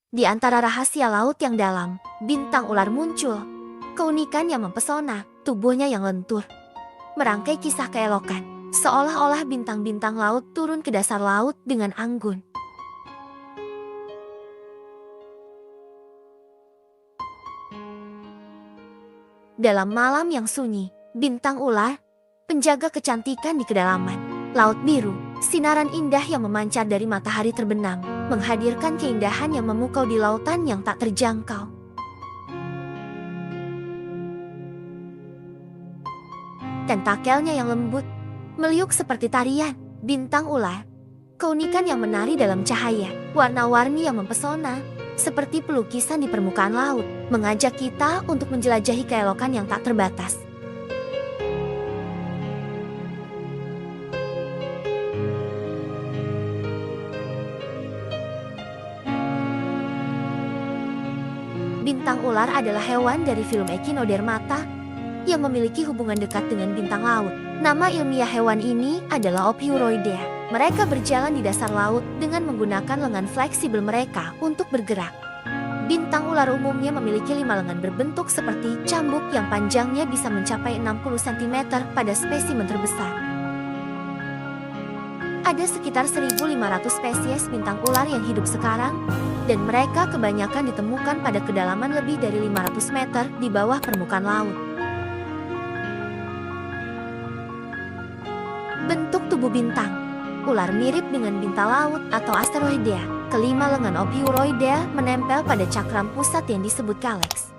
Di antara rahasia laut yang dalam, bintang ular muncul. Keunikan yang mempesona, tubuhnya yang lentur. Merangkai kisah keelokan, seolah-olah bintang-bintang laut turun ke dasar laut dengan anggun. Dalam malam yang sunyi, bintang ular, penjaga kecantikan di kedalaman. Laut biru, sinaran indah yang memancar dari matahari terbenam, menghadirkan keindahan yang memukau di lautan yang tak terjangkau. Tentakelnya yang lembut, meliuk seperti tarian, bintang ular. Keunikan yang menari dalam cahaya, warna-warni yang mempesona, seperti pelukisan di permukaan laut, mengajak kita untuk menjelajahi keelokan yang tak terbatas. Bintang ular adalah hewan dari film Echinodermata yang memiliki hubungan dekat dengan bintang laut. Nama ilmiah hewan ini adalah Ophiuroidea. Mereka berjalan di dasar laut dengan menggunakan lengan fleksibel mereka untuk bergerak. Bintang ular umumnya memiliki 5 lengan berbentuk seperti cambuk yang panjangnya bisa mencapai 60 cm pada spesimen terbesar. Ada sekitar 1.500 spesies bintang ular yang hidup sekarang, dan mereka kebanyakan ditemukan pada kedalaman lebih dari 500 meter di bawah permukaan laut. Bentuk tubuh bintang ular mirip dengan bintang laut atau asteroidea. Kelima lengan Ophiuroidea menempel pada cakram pusat yang disebut calyx.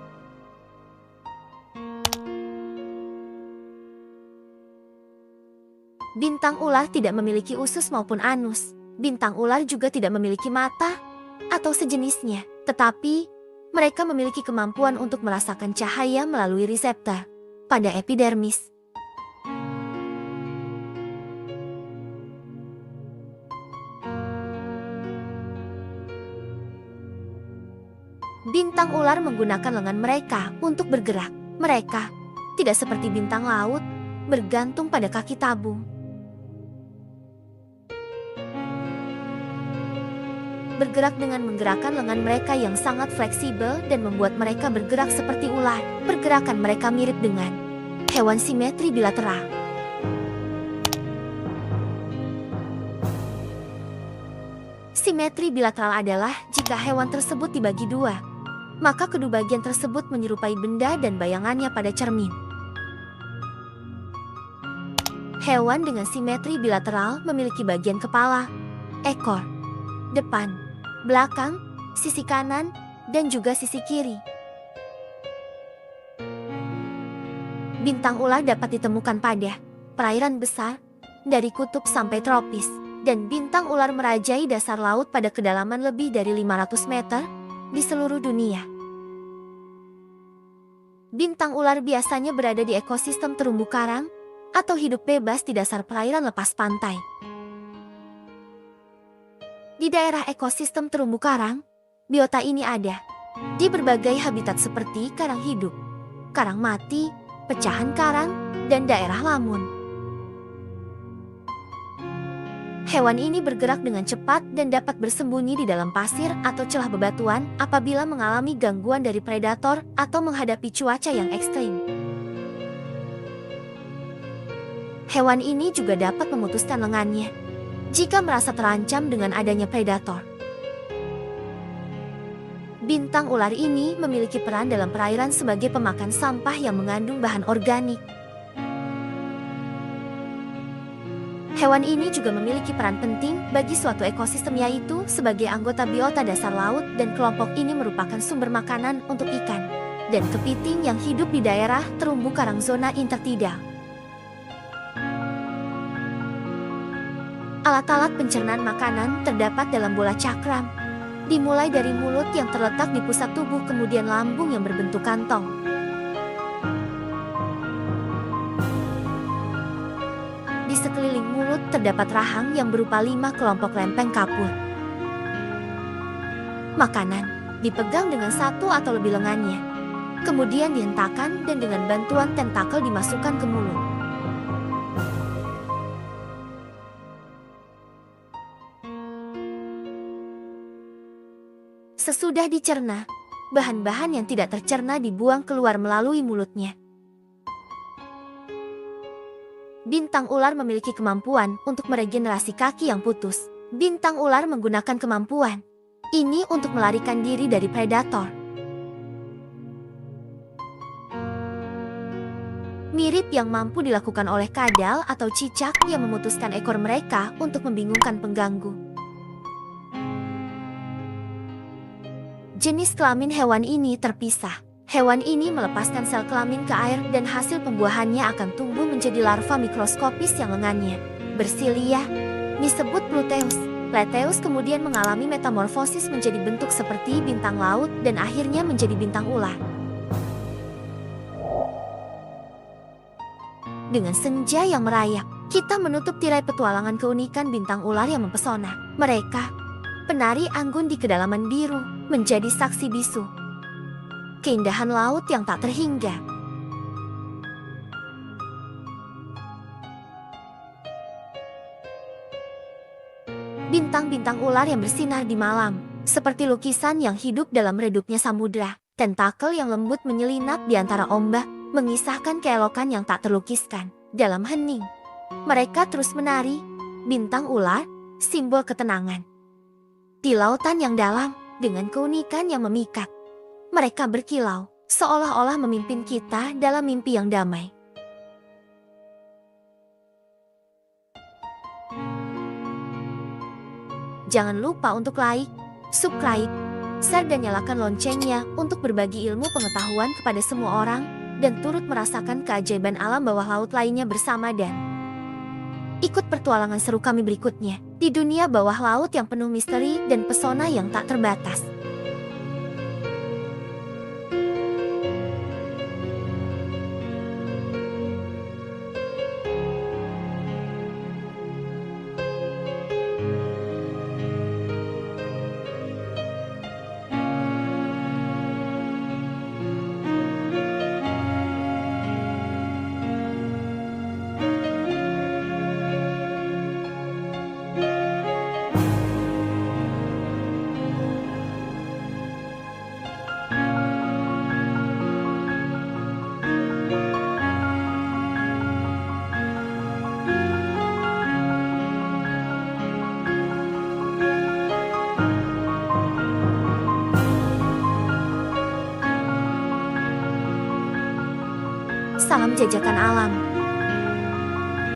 Bintang ular tidak memiliki usus maupun anus. Bintang ular juga tidak memiliki mata atau sejenisnya, tetapi mereka memiliki kemampuan untuk merasakan cahaya melalui reseptor pada epidermis. Bintang ular menggunakan lengan mereka untuk bergerak. Mereka tidak seperti bintang laut, bergantung pada kaki tabung. Bergerak dengan menggerakkan lengan mereka yang sangat fleksibel dan membuat mereka bergerak seperti ular. Pergerakan mereka mirip dengan hewan simetri bilateral. Simetri bilateral adalah jika hewan tersebut dibagi dua, maka kedua bagian tersebut menyerupai benda dan bayangannya pada cermin. Hewan dengan simetri bilateral memiliki bagian kepala, ekor, depan, belakang, sisi kanan, dan juga sisi kiri. Bintang ular dapat ditemukan pada perairan besar, dari kutub sampai tropis, dan bintang ular merajai dasar laut pada kedalaman lebih dari 500 meter di seluruh dunia. Bintang ular biasanya berada di ekosistem terumbu karang atau hidup bebas di dasar perairan lepas pantai. Di daerah ekosistem terumbu karang, biota ini ada di berbagai habitat seperti karang hidup, karang mati, pecahan karang, dan daerah lamun. Hewan ini bergerak dengan cepat dan dapat bersembunyi di dalam pasir atau celah bebatuan apabila mengalami gangguan dari predator atau menghadapi cuaca yang ekstrim. Hewan ini juga dapat memutuskan lengannya jika merasa terancam dengan adanya predator. Bintang ular ini memiliki peran dalam perairan sebagai pemakan sampah yang mengandung bahan organik. Hewan ini juga memiliki peran penting bagi suatu ekosistem, yaitu sebagai anggota biota dasar laut, dan kelompok ini merupakan sumber makanan untuk ikan dan kepiting yang hidup di daerah terumbu karang zona intertidal. Alat-alat pencernaan makanan terdapat dalam bola cakram, dimulai dari mulut yang terletak di pusat tubuh, kemudian lambung yang berbentuk kantong. Di sekeliling mulut terdapat rahang yang berupa 5 kelompok lempeng kapur. Makanan dipegang dengan satu atau lebih lengannya, kemudian dihentakkan dan dengan bantuan tentakel dimasukkan ke mulut. Sesudah dicerna, bahan-bahan yang tidak tercerna dibuang keluar melalui mulutnya. Bintang ular memiliki kemampuan untuk meregenerasi kaki yang putus. Bintang ular menggunakan kemampuan ini untuk melarikan diri dari predator. Mirip yang mampu dilakukan oleh kadal atau cicak yang memutuskan ekor mereka untuk membingungkan pengganggu. Jenis kelamin hewan ini terpisah. Hewan ini melepaskan sel kelamin ke air dan hasil pembuahannya akan tumbuh menjadi larva mikroskopis yang lengannya bersilia, disebut Pluteus. Pluteus kemudian mengalami metamorfosis menjadi bentuk seperti bintang laut dan akhirnya menjadi bintang ular. Dengan senja yang merayap, kita menutup tirai petualangan keunikan bintang ular yang mempesona. Mereka, penari anggun di kedalaman biru, menjadi saksi bisu keindahan laut yang tak terhingga. Bintang-bintang ular yang bersinar di malam, seperti lukisan yang hidup dalam redupnya samudra. Tentakel yang lembut menyelinap di antara ombak, mengisahkan keelokan yang tak terlukiskan. Dalam hening, mereka terus menari. Bintang ular, simbol ketenangan. Di lautan yang dalam, dengan keunikan yang memikat, mereka berkilau, seolah-olah memimpin kita dalam mimpi yang damai. Jangan lupa untuk like, subscribe, share dan nyalakan loncengnya untuk berbagi ilmu pengetahuan kepada semua orang dan turut merasakan keajaiban alam bawah laut lainnya bersama dan ikut petualangan seru kami berikutnya di dunia bawah laut yang penuh misteri dan pesona yang tak terbatas. Salam jajakan alam.